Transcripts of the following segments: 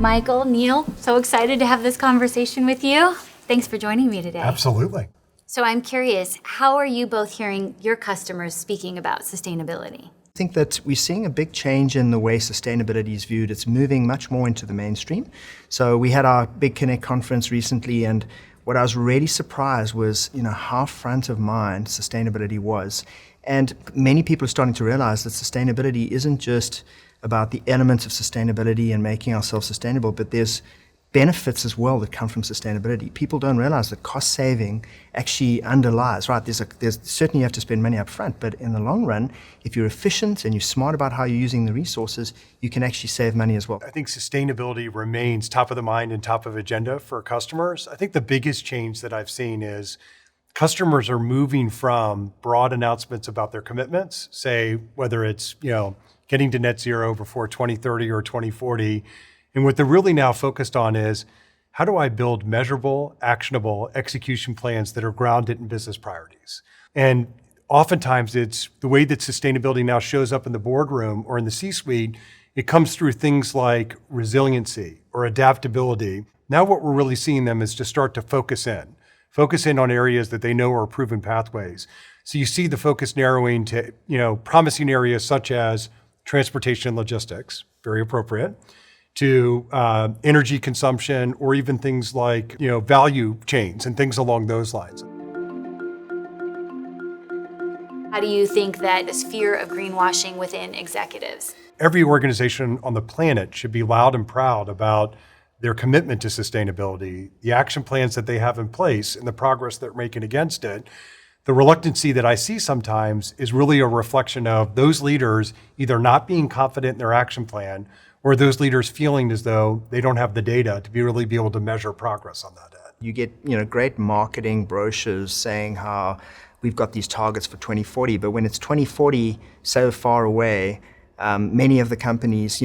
Michael, Neil, so excited to have this conversation with you. Thanks for joining me today. Absolutely. So I'm curious, how are you both hearing your customers speaking about sustainability? I think that we're seeing a big change in the way sustainability is viewed. It's moving much more into the mainstream. So we had our Big Connect conference recently, and what I was really surprised was, how front of mind sustainability was. And many people are starting to realize that sustainability isn't just about the elements of sustainability and making ourselves sustainable, but there's benefits as well that come from sustainability. People don't realize that cost saving actually underlies, right? There's certainly you have to spend money up front, but in the long run, if you're efficient and you're smart about how you're using the resources, you can actually save money as well. I think sustainability remains top of the mind and top of agenda for customers. I think the biggest change that I've seen is customers are moving from broad announcements about their commitments, say whether it's, getting to net zero before 2030 or 2040. And what they're really now focused on is, how do I build measurable, actionable execution plans that are grounded in business priorities? And oftentimes it's the way that sustainability now shows up in the boardroom or in the C-suite, it comes through things like resiliency or adaptability. Now what we're really seeing them is to start to focus in on areas that they know are proven pathways. So you see the focus narrowing to, promising areas such as transportation and logistics, very appropriate, to energy consumption, or even things like value chains and things along those lines. How do you think that this fear of greenwashing within executives? Every organization on the planet should be loud and proud about their commitment to sustainability, the action plans that they have in place, and the progress they're making against it. The reluctancy that I see sometimes is really a reflection of those leaders either not being confident in their action plan, or those leaders feeling as though they don't have the data to really be able to measure progress on that end. You get great marketing brochures saying how we've got these targets for 2040, but when it's 2040 so far away, many of the companies,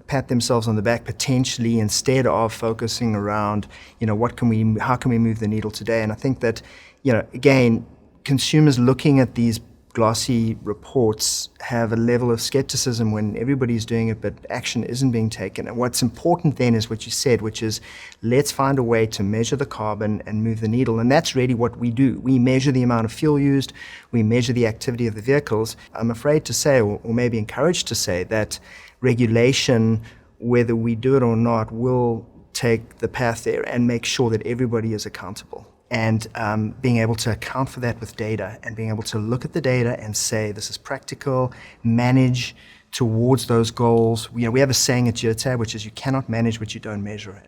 pat themselves on the back potentially instead of focusing around, how can we move the needle today? And I think that, again, consumers looking at these glossy reports have a level of skepticism when everybody's doing it, but action isn't being taken. And what's important then is what you said, which is let's find a way to measure the carbon and move the needle. And that's really what we do. We measure the amount of fuel used, we measure the activity of the vehicles. I'm afraid to say, or maybe encouraged to say, that regulation, whether we do it or not, will take the path there and make sure that everybody is accountable. And being able to account for that with data and being able to look at the data and say, this is practical, manage towards those goals. We have a saying at Geotab, which is you cannot manage what you don't measure.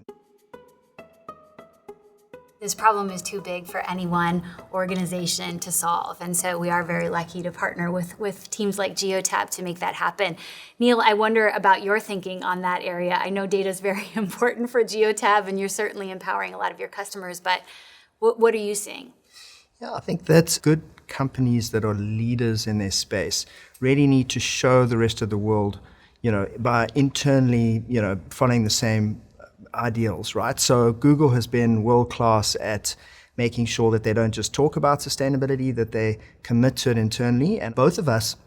This problem is too big for any one organization to solve. And so we are very lucky to partner with teams like Geotab to make that happen. Neil, I wonder about your thinking on that area. I know data is very important for Geotab, and you're certainly empowering a lot of your customers, but what are you seeing? Yeah, I think that's good. Companies that are leaders in their space really need to show the rest of the world, by internally, following the same ideals, right? So Google has been world-class at making sure that they don't just talk about sustainability, that they commit to it internally. And both of us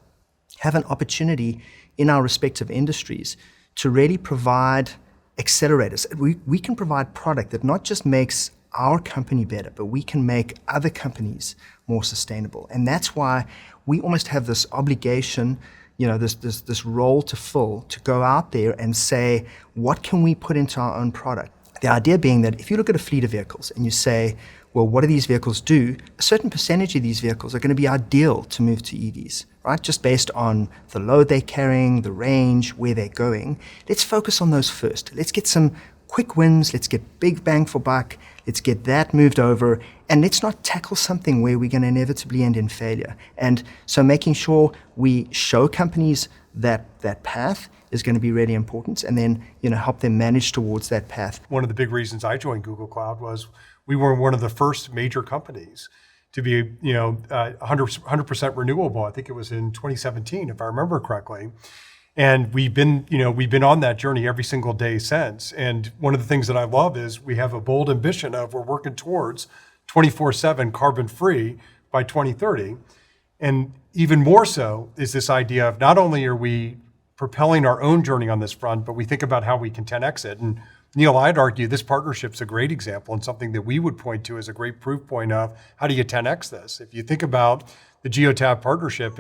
have an opportunity in our respective industries to really provide accelerators. We can provide product that not just makes our company better, but we can make other companies more sustainable. And that's why we almost have this obligation, this role to fill, to go out there and say, what can we put into our own product? The idea being that if you look at a fleet of vehicles and you say, well, what do these vehicles do? A certain percentage of these vehicles are going to be ideal to move to EVs, right? Just based on the load they're carrying, the range, where they're going. Let's focus on those first. Let's get some quick wins. Let's get big bang for buck. Let's get that moved over. And let's not tackle something where we're going to inevitably end in failure. And so making sure we show companies that path is going to be really important, and then help them manage towards that path. One of the big reasons I joined Google Cloud was we were one of the first major companies to be 100% renewable. I think it was in 2017, if I remember correctly. And we've been on that journey every single day since. And one of the things that I love is we have a bold ambition of we're working towards 24/7 carbon-free by 2030. And even more so is this idea of not only are we propelling our own journey on this front, but we think about how we can 10x it. And Neil, I'd argue this partnership's a great example and something that we would point to as a great proof point of how do you 10x this? If you think about the Geotab partnership,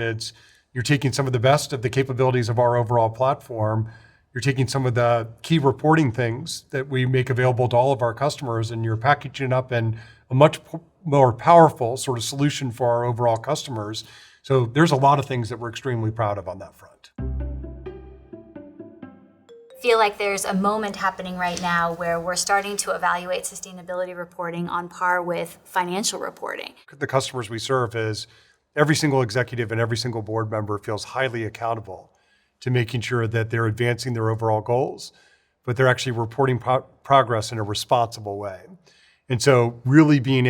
you're taking some of the best of the capabilities of our overall platform. You're taking some of the key reporting things that we make available to all of our customers, and you're packaging it up in a much more powerful sort of solution for our overall customers. So there's a lot of things that we're extremely proud of on that front. Feel like there's a moment happening right now where we're starting to evaluate sustainability reporting on par with financial reporting. The customers we serve is every single executive and every single board member feels highly accountable to making sure that they're advancing their overall goals, but they're actually reporting progress in a responsible way. And so really being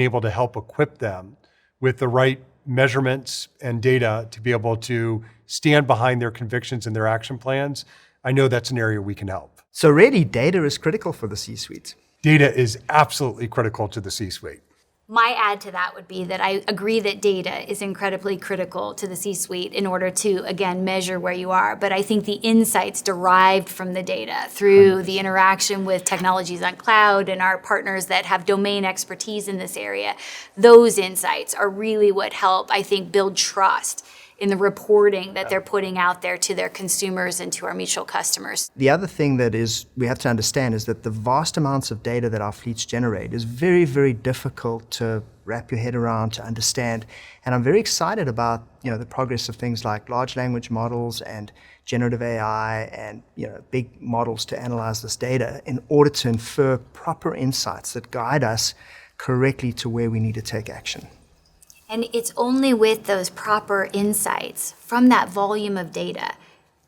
able to help equip them with the right measurements and data to be able to stand behind their convictions and their action plans, I know that's an area we can help. So really, data is critical for the C-suite. Data is absolutely critical to the C-suite. My add to that would be that I agree that data is incredibly critical to the C-suite in order to, again, measure where you are. But I think the insights derived from the data through the interaction with technologies on cloud and our partners that have domain expertise in this area, those insights are really what help, I think, build trust in the reporting that they're putting out there to their consumers and to our mutual customers. The other thing that we have to understand is that the vast amounts of data that our fleets generate is very, very difficult to wrap your head around, to understand. And I'm very excited about the progress of things like large language models and generative AI and big models to analyze this data in order to infer proper insights that guide us correctly to where we need to take action. And it's only with those proper insights from that volume of data,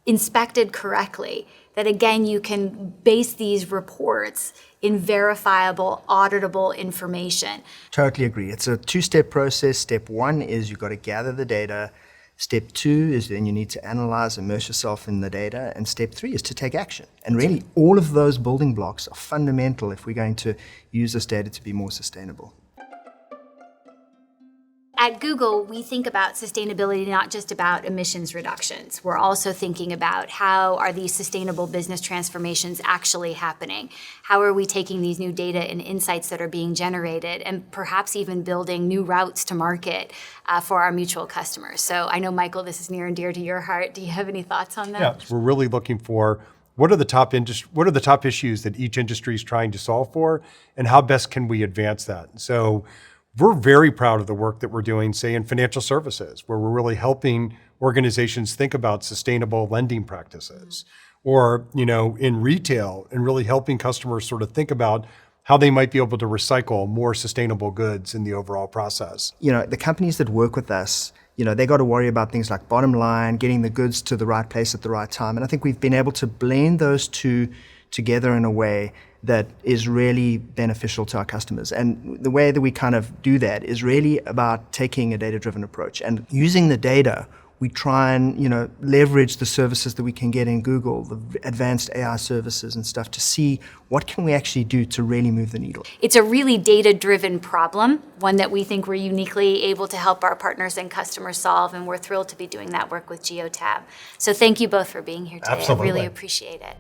inspected correctly, that again, you can base these reports in verifiable, auditable information. Totally agree. It's a two-step process. Step one is you've got to gather the data. Step two is then you need to analyze, immerse yourself in the data. And step three is to take action. And really, all of those building blocks are fundamental if we're going to use this data to be more sustainable. At Google, we think about sustainability not just about emissions reductions. We're also thinking about how are these sustainable business transformations actually happening? How are we taking these new data and insights that are being generated and perhaps even building new routes to market for our mutual customers? So I know, Michael, this is near and dear to your heart. Do you have any thoughts on that? Yeah, we're really looking for what are the top issues that each industry is trying to solve for, and how best can we advance that? So we're very proud of the work that we're doing, say, in financial services, where we're really helping organizations think about sustainable lending practices, or in retail, and really helping customers sort of think about how they might be able to recycle more sustainable goods in the overall process. The companies that work with us, they got to worry about things like bottom line, getting the goods to the right place at the right time. And I think we've been able to blend those two together in a way that is really beneficial to our customers. And the way that we kind of do that is really about taking a data-driven approach. And using the data, we try and leverage the services that we can get in Google, the advanced AI services and stuff, to see what can we actually do to really move the needle. It's a really data-driven problem, one that we think we're uniquely able to help our partners and customers solve, and we're thrilled to be doing that work with Geotab. So thank you both for being here today. Absolutely. I really appreciate it.